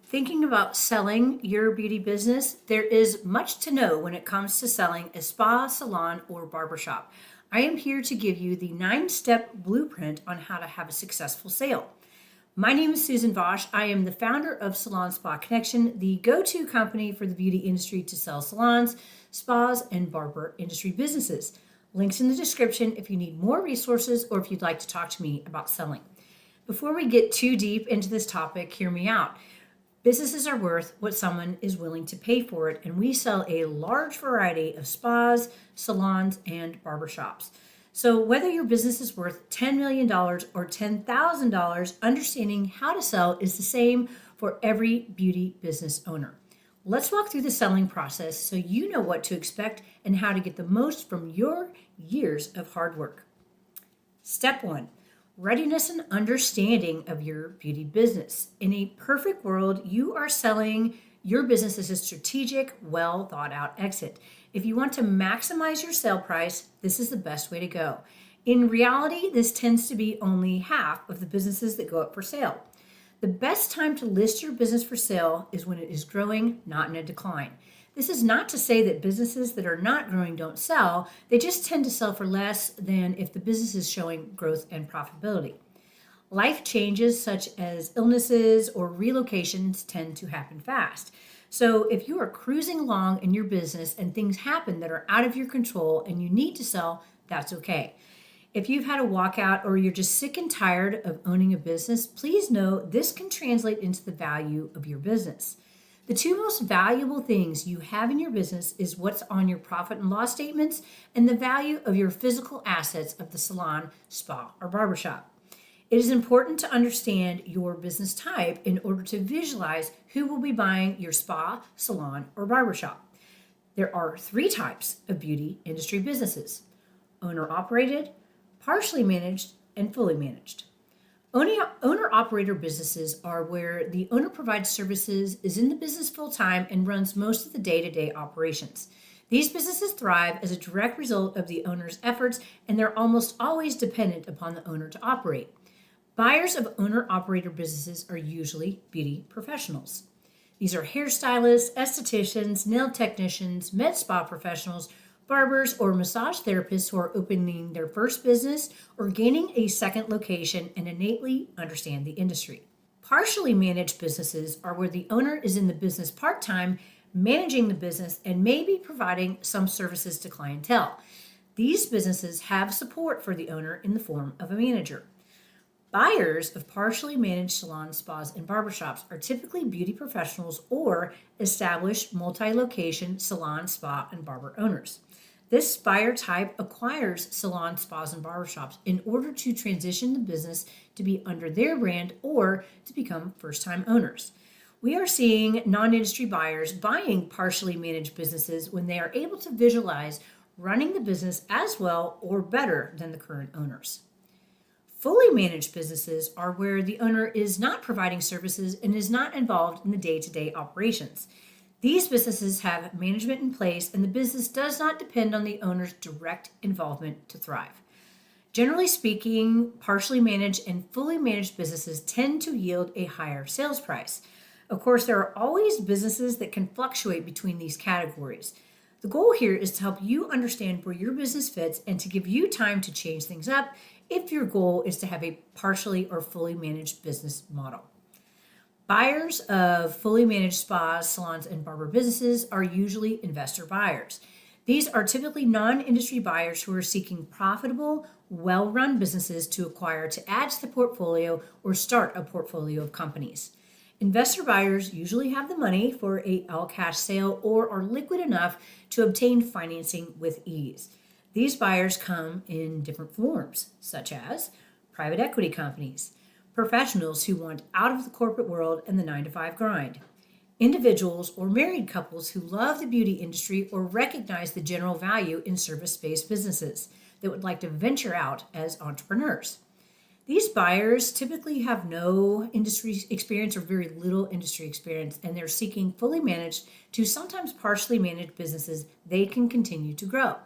Thinking about selling your beauty business, there is much to know when it comes to selling a spa, salon, or barbershop. I am here to give you the 9-step blueprint on how to have a successful sale. My name is Susan Vosh. I am the founder of Salon Spa Connection, the go-to company for the beauty industry to sell salons, spas, and barber industry businesses. Links in the description if you need more resources or if you'd like to talk to me about selling. Before we get too deep into this topic, hear me out. Businesses are worth what someone is willing to pay for it, and we sell a large variety of spas, salons, and barbershops. So whether your business is worth $10 million or $10,000, understanding how to sell is the same for every beauty business owner. Let's walk through the selling process so you know what to expect and how to get the most from your years of hard work. Step 1. Readiness and understanding of your beauty business. In a perfect world, you are selling your business as a strategic, well thought out exit. If you want to maximize your sale price, this is the best way to go. In reality, this tends to be only half of the businesses that go up for sale. The best time to list your business for sale is when it is growing, not in a decline. This is not to say that businesses that are not growing don't sell. They just tend to sell for less than if the business is showing growth and profitability. Life changes such as illnesses or relocations tend to happen fast. So if you are cruising along in your business and things happen that are out of your control and you need to sell, that's okay. If you've had a walkout or you're just sick and tired of owning a business, please know this can translate into the value of your business. The two most valuable things you have in your business is what's on your profit and loss statements and the value of your physical assets of the salon, spa, or barbershop. It is important to understand your business type in order to visualize who will be buying your spa, salon, or barbershop. There are 3 types of beauty industry businesses: owner-operated, partially managed, and fully managed. Owner-operator businesses are where the owner provides services, is in the business full-time, and runs most of the day-to-day operations. These businesses thrive as a direct result of the owner's efforts, and they're almost always dependent upon the owner to operate. Buyers of owner-operator businesses are usually beauty professionals. These are hairstylists, estheticians, nail technicians, med spa professionals, barbers, or massage therapists who are opening their first business or gaining a second location and innately understand the industry. Partially managed businesses are where the owner is in the business part-time, managing the business, and maybe providing some services to clientele. These businesses have support for the owner in the form of a manager. Buyers of partially managed salons, spas, and barbershops are typically beauty professionals or established multi-location salon, spa, and barber owners. This buyer type acquires salon, spas, and barbershops in order to transition the business to be under their brand or to become first-time owners. We are seeing non-industry buyers buying partially managed businesses when they are able to visualize running the business as well or better than the current owners. Fully managed businesses are where the owner is not providing services and is not involved in the day-to-day operations. These businesses have management in place, and the business does not depend on the owner's direct involvement to thrive. Generally speaking, partially managed and fully managed businesses tend to yield a higher sales price. Of course, there are always businesses that can fluctuate between these categories. The goal here is to help you understand where your business fits and to give you time to change things up if your goal is to have a partially or fully managed business model. Buyers of fully managed spas, salons, and barber businesses are usually investor buyers. These are typically non-industry buyers who are seeking profitable, well-run businesses to acquire to add to the portfolio or start a portfolio of companies. Investor buyers usually have the money for a all-cash sale or are liquid enough to obtain financing with ease. These buyers come in different forms, such as private equity companies, professionals who want out of the corporate world and the 9-to-5 grind, individuals or married couples who love the beauty industry or recognize the general value in service-based businesses that would like to venture out as entrepreneurs. These buyers typically have no industry experience or very little industry experience, and they're seeking fully managed to sometimes partially managed businesses they can continue to grow.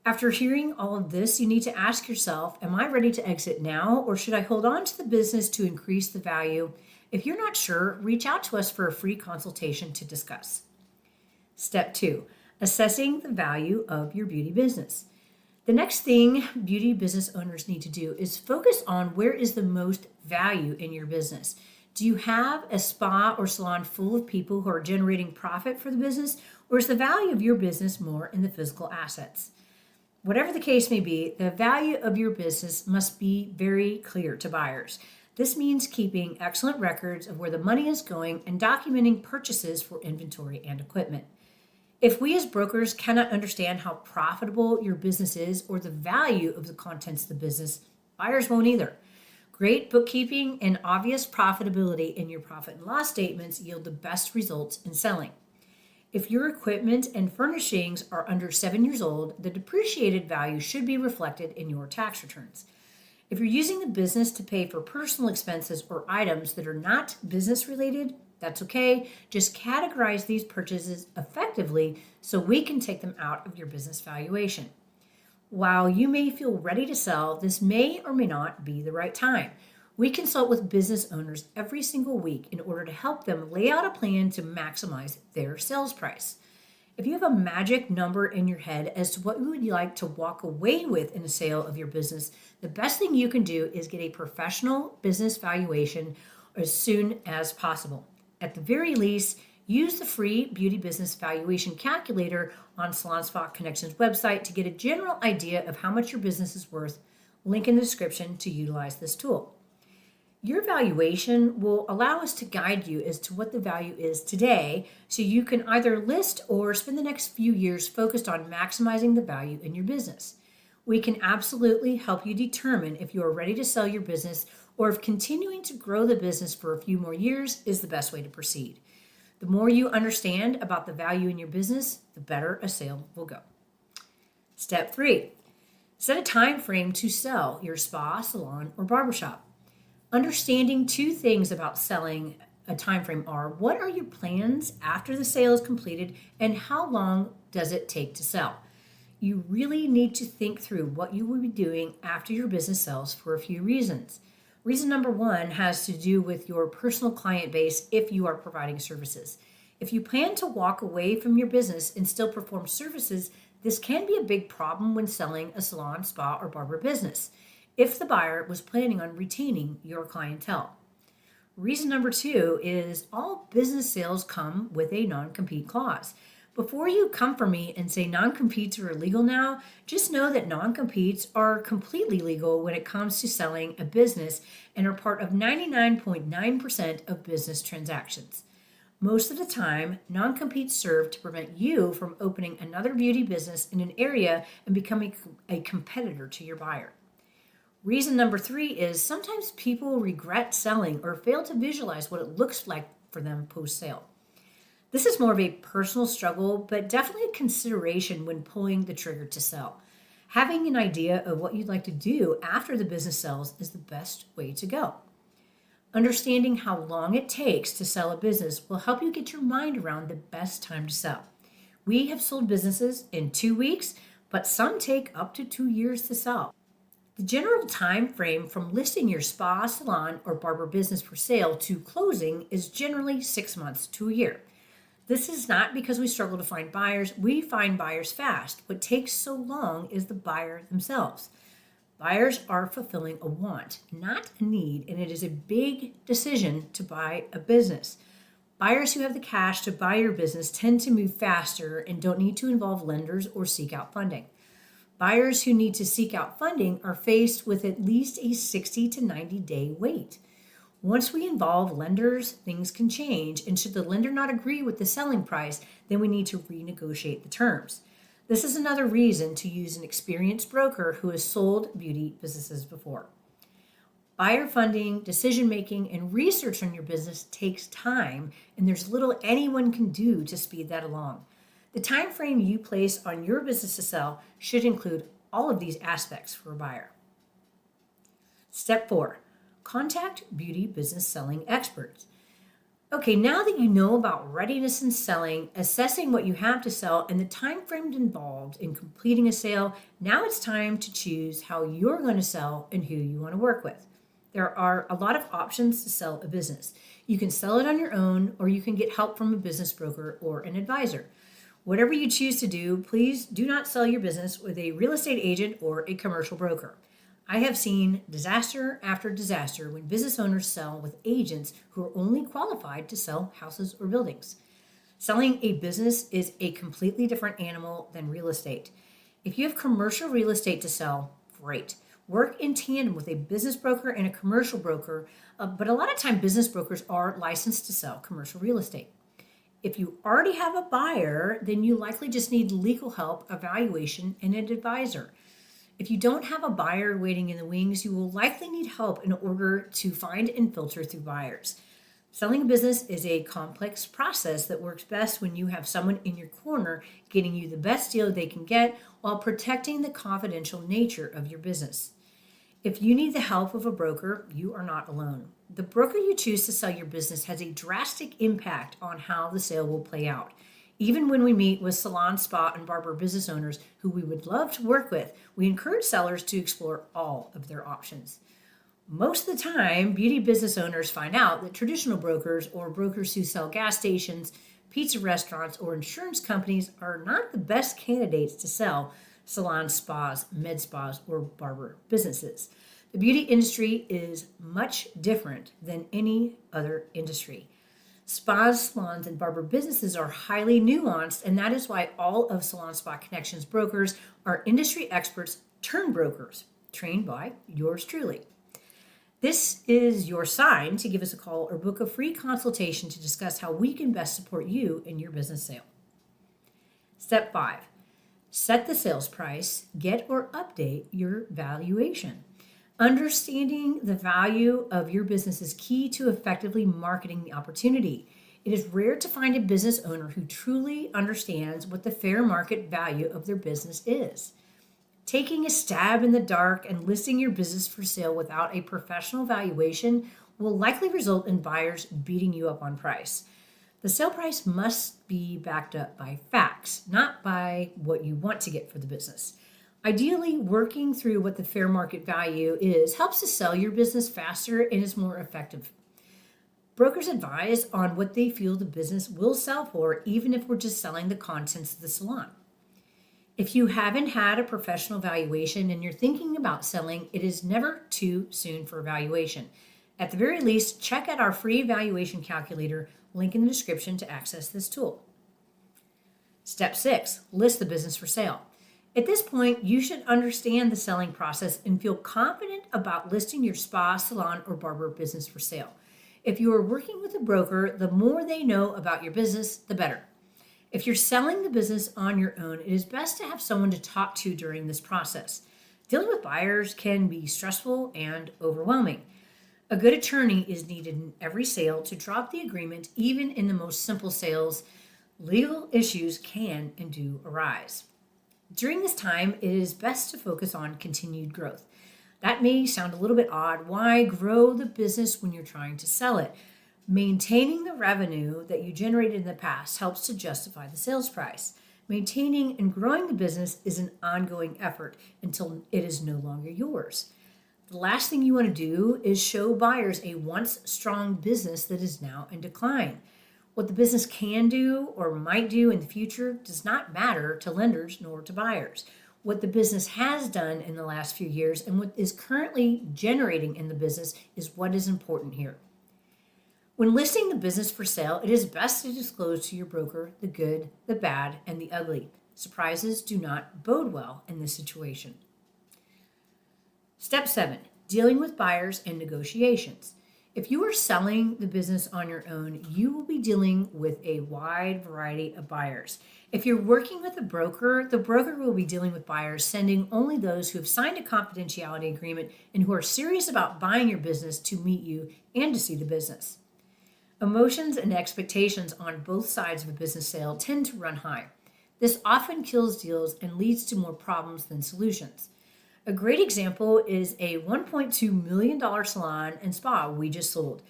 After hearing all of this, you need to ask yourself, am I ready to exit now, or should I hold on to the business to increase the value If you're not sure, reach out to us for a free consultation to discuss. Step 2, assessing the value of your beauty business. The next thing beauty business owners need to do is focus on where is the most value in your business. Do you have a spa or salon full of people who are generating profit for the business, or is the value of your business more in the physical assets? Whatever the case may be, the value of your business must be very clear to buyers. This means keeping excellent records of where the money is going and documenting purchases for inventory and equipment. If we as brokers cannot understand how profitable your business is or the value of the contents of the business, buyers won't either. Great bookkeeping and obvious profitability in your profit and loss statements yield the best results in selling. If your equipment and furnishings are under 7 years old, the depreciated value should be reflected in your tax returns. If you're using the business to pay for personal expenses or items that are not business related, that's okay. Just categorize these purchases effectively so we can take them out of your business valuation. While you may feel ready to sell, this may or may not be the right time. We consult with business owners every single week in order to help them lay out a plan to maximize their sales price. If you have a magic number in your head as to what you would like to walk away with in a sale of your business, the best thing you can do is get a professional business valuation as soon as possible. At the very least, use the free beauty business valuation calculator on Salon Spa Connections website to get a general idea of how much your business is worth. Link in the description to utilize this tool. Your valuation will allow us to guide you as to what the value is today, so you can either list or spend the next few years focused on maximizing the value in your business. We can absolutely help you determine if you are ready to sell your business or if continuing to grow the business for a few more years is the best way to proceed. The more you understand about the value in your business, the better a sale will go. Step 3, set a time frame to sell your spa, salon, or barbershop. Understanding two things about selling a time frame are: what are your plans after the sale is completed, and how long does it take to sell? You really need to think through what you will be doing after your business sells for a few reasons. Reason number 1 has to do with your personal client base if you are providing services. If you plan to walk away from your business and still perform services, this can be a big problem when selling a salon, spa, or barber business, if the buyer was planning on retaining your clientele. Reason number 2 is all business sales come with a non-compete clause. Before you come for me and say non-competes are illegal now, just know that non-competes are completely legal when it comes to selling a business and are part of 99.9% of business transactions. Most of the time, non-competes serve to prevent you from opening another beauty business in an area and becoming a competitor to your buyer. Reason number 3 is sometimes people regret selling or fail to visualize what it looks like for them post-sale. This is more of a personal struggle, but definitely a consideration when pulling the trigger to sell. Having an idea of what you'd like to do after the business sells is the best way to go. Understanding how long it takes to sell a business will help you get your mind around the best time to sell. We have sold businesses in 2 weeks, but some take up to 2 years to sell. The general time frame from listing your spa, salon, or barber business for sale to closing is generally 6 months to a year. This is not because we struggle to find buyers. We find buyers fast. What takes so long is the buyer themselves. Buyers are fulfilling a want, not a need, and it is a big decision to buy a business. Buyers who have the cash to buy your business tend to move faster and don't need to involve lenders or seek out funding. Buyers who need to seek out funding are faced with at least a 60 to 90-day wait. Once we involve lenders, things can change, and should the lender not agree with the selling price, then we need to renegotiate the terms. This is another reason to use an experienced broker who has sold beauty businesses before. Buyer funding, decision-making, and research on your business takes time, and there's little anyone can do to speed that along. The time frame you place on your business to sell should include all of these aspects for a buyer. Step 4. Contact beauty business selling experts. Okay, now that you know about readiness in selling, assessing what you have to sell, and the time frame involved in completing a sale, now it's time to choose how you're going to sell and who you want to work with. There are a lot of options to sell a business. You can sell it on your own, or you can get help from a business broker or an advisor. Whatever you choose to do, please do not sell your business with a real estate agent or a commercial broker. I have seen disaster after disaster when business owners sell with agents who are only qualified to sell houses or buildings. Selling a business is a completely different animal than real estate. If you have commercial real estate to sell, great. Work in tandem with a business broker and a commercial broker, but a lot of time business brokers are licensed to sell commercial real estate. If you already have a buyer, then you likely just need legal help, evaluation, and an advisor. If you don't have a buyer waiting in the wings, you will likely need help in order to find and filter through buyers. Selling a business is a complex process that works best when you have someone in your corner getting you the best deal they can get while protecting the confidential nature of your business. If you need the help of a broker, you are not alone. The broker you choose to sell your business has a drastic impact on how the sale will play out. Even when we meet with salon, spa, and barber business owners who we would love to work with, we encourage sellers to explore all of their options. Most of the time, beauty business owners find out that traditional brokers or brokers who sell gas stations, pizza restaurants, or insurance companies are not the best candidates to sell salons, spas, med spas, or barber businesses. The beauty industry is much different than any other industry. Spas, salons, and barber businesses are highly nuanced, and that is why all of Salon Spa Connections brokers are industry experts turned brokers, trained by yours truly. This is your sign to give us a call or book a free consultation to discuss how we can best support you in your business sale. Step 5. Set the sales price, get or update your valuation. Understanding the value of your business is key to effectively marketing the opportunity. It is rare to find a business owner who truly understands what the fair market value of their business is. Taking a stab in the dark and listing your business for sale without a professional valuation will likely result in buyers beating you up on price. The sale price must be backed up by facts, not by what you want to get for the business. Ideally, working through what the fair market value is helps to sell your business faster and is more effective. Brokers advise on what they feel the business will sell for, even if we're just selling the contents of the salon. If you haven't had a professional valuation and you're thinking about selling, it is never too soon for evaluation. At the very least, check out our free valuation calculator, link in the description to access this tool. Step 6, list the business for sale. At this point, you should understand the selling process and feel confident about listing your spa, salon, or barber business for sale. If you are working with a broker, the more they know about your business, the better. If you're selling the business on your own, it is best to have someone to talk to during this process. Dealing with buyers can be stressful and overwhelming. A good attorney is needed in every sale to drop the agreement. Even in the most simple sales, legal issues can and do arise. During this time, it is best to focus on continued growth. That may sound a little bit odd. Why grow the business when you're trying to sell it? Maintaining the revenue that you generated in the past helps to justify the sales price. Maintaining and growing the business is an ongoing effort until it is no longer yours. The last thing you want to do is show buyers a once strong business that is now in decline. What the business can do or might do in the future does not matter to lenders nor to buyers. What the business has done in the last few years and what is currently generating in the business is what is important here. When listing the business for sale, it is best to disclose to your broker the good, the bad, and the ugly. Surprises do not bode well in this situation. Step 7, dealing with buyers and negotiations. If you are selling the business on your own, you will be dealing with a wide variety of buyers. If you're working with a broker, the broker will be dealing with buyers, sending only those who have signed a confidentiality agreement and who are serious about buying your business to meet you and to see the business. Emotions and expectations on both sides of a business sale tend to run high. This often kills deals and leads to more problems than solutions. A great example is a $1.2 million salon and spa we just sold.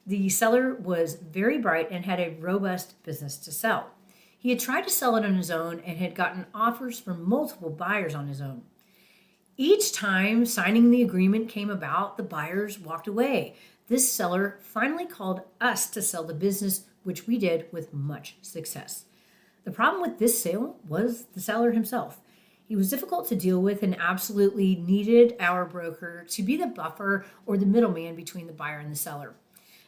The seller was very bright and had a robust business to sell. He had tried to sell it on his own and had gotten offers from multiple buyers on his own. Each time signing the agreement came about, the buyers walked away. This seller finally called us to sell the business, which we did with much success. The problem with this sale was the seller himself. He was difficult to deal with and absolutely needed our broker to be the buffer or the middleman between the buyer and the seller.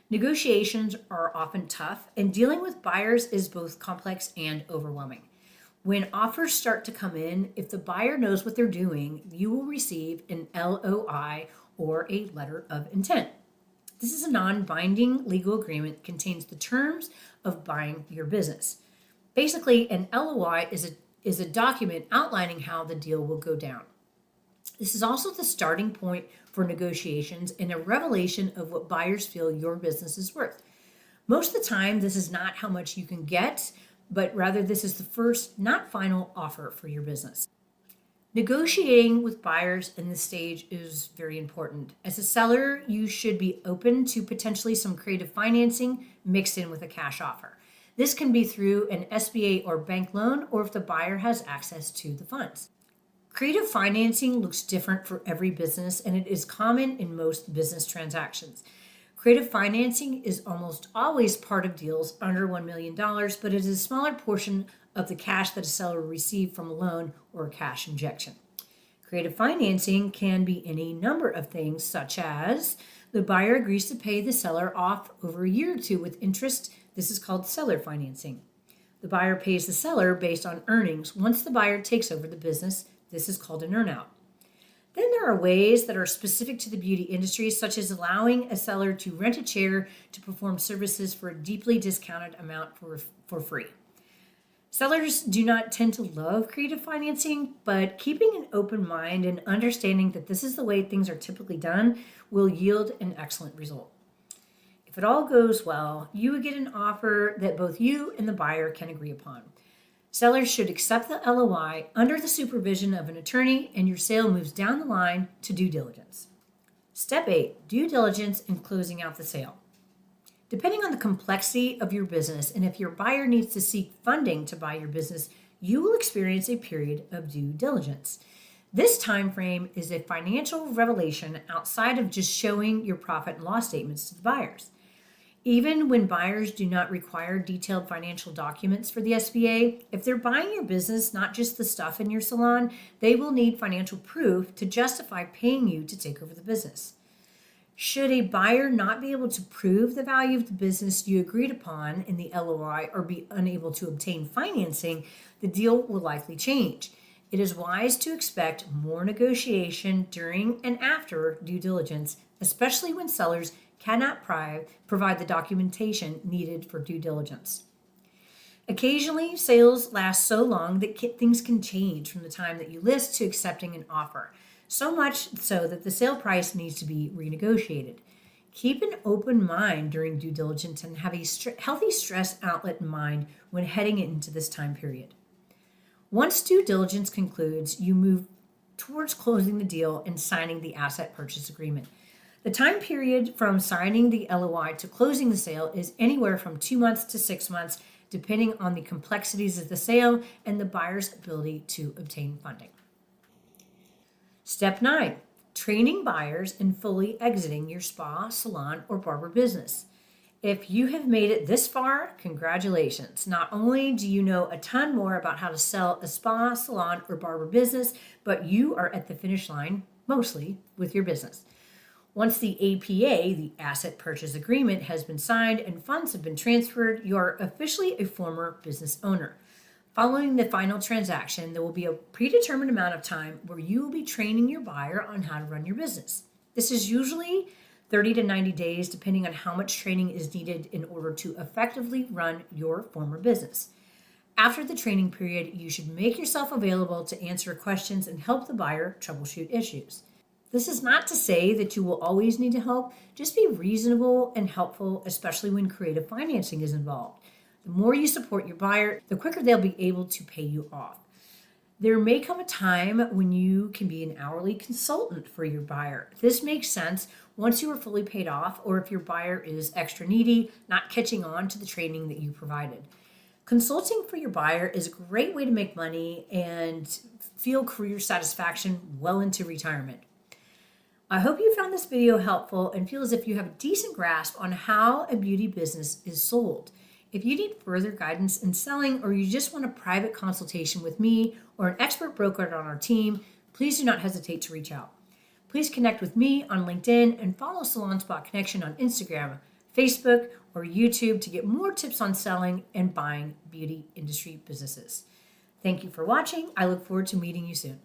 Negotiations are often tough, and dealing with buyers is both complex and overwhelming. When offers start to come in, if the buyer knows what they're doing, you will receive an LOI or a letter of intent. This is a non-binding legal agreement that contains the terms of buying your business. Basically, an LOI is a document outlining how the deal will go down. This is also the starting point for negotiations and a revelation of what buyers feel your business is worth. Most of the time, this is not how much you can get, but rather this is the first, not final offer for your business. Negotiating with buyers in this stage is very important. As a seller, you should be open to potentially some creative financing mixed in with a cash offer. This can be through an SBA or bank loan, or if the buyer has access to the funds. Creative financing looks different for every business, and it is common in most business transactions. Creative financing is almost always part of deals under $1 million, but it is a smaller portion of the cash that a seller will receive from a loan or a cash injection. Creative financing can be any number of things, such as the buyer agrees to pay the seller off over a year or two with interest. This is called seller financing. The buyer pays the seller based on earnings once the buyer takes over the business. This is called an earnout. Then there are ways that are specific to the beauty industry, such as allowing a seller to rent a chair to perform services for a deeply discounted amount for free. Sellers do not tend to love creative financing, but keeping an open mind and understanding that this is the way things are typically done will yield an excellent result. If it all goes well, you would get an offer that both you and the buyer can agree upon. Sellers should accept the LOI under the supervision of an attorney, and your sale moves down the line to due diligence. Step 8, due diligence and closing out the sale. Depending on the complexity of your business and if your buyer needs to seek funding to buy your business, you will experience a period of due diligence. This time frame is a financial revelation outside of just showing your profit and loss statements to the buyers. Even when buyers do not require detailed financial documents for the SBA, if they're buying your business, not just the stuff in your salon, they will need financial proof to justify paying you to take over the business. Should a buyer not be able to prove the value of the business you agreed upon in the LOI or be unable to obtain financing, the deal will likely change. It is wise to expect more negotiation during and after due diligence, especially when sellers cannot provide the documentation needed for due diligence. Occasionally, sales last so long that things can change from the time that you list to accepting an offer, so much so that the sale price needs to be renegotiated. Keep an open mind during due diligence and have a healthy stress outlet in mind when heading into this time period. Once due diligence concludes, you move towards closing the deal and signing the asset purchase agreement. The time period from signing the LOI to closing the sale is anywhere from 2 months to 6 months, depending on the complexities of the sale and the buyer's ability to obtain funding. Step 9, training buyers and fully exiting your spa, salon, or barber business. If you have made it this far, congratulations. Not only do you know a ton more about how to sell a spa, salon, or barber business, but you are at the finish line, mostly, with your business. Once the APA, the Asset Purchase Agreement, has been signed and funds have been transferred, you are officially a former business owner. Following the final transaction, there will be a predetermined amount of time where you will be training your buyer on how to run your business. This is usually 30 to 90 days, depending on how much training is needed in order to effectively run your former business. After the training period, you should make yourself available to answer questions and help the buyer troubleshoot issues. This is not to say that you will always need to help. Just be reasonable and helpful, especially when creative financing is involved. The more you support your buyer, the quicker they'll be able to pay you off. There may come a time when you can be an hourly consultant for your buyer. This makes sense once you are fully paid off or if your buyer is extra needy, not catching on to the training that you provided. Consulting for your buyer is a great way to make money and feel career satisfaction well into retirement. I hope you found this video helpful and feel as if you have a decent grasp on how a beauty business is sold. If you need further guidance in selling or you just want a private consultation with me or an expert broker on our team, please do not hesitate to reach out. Please connect with me on LinkedIn and follow Salon Spot Connection on Instagram, Facebook, or YouTube to get more tips on selling and buying beauty industry businesses. Thank you for watching. I look forward to meeting you soon.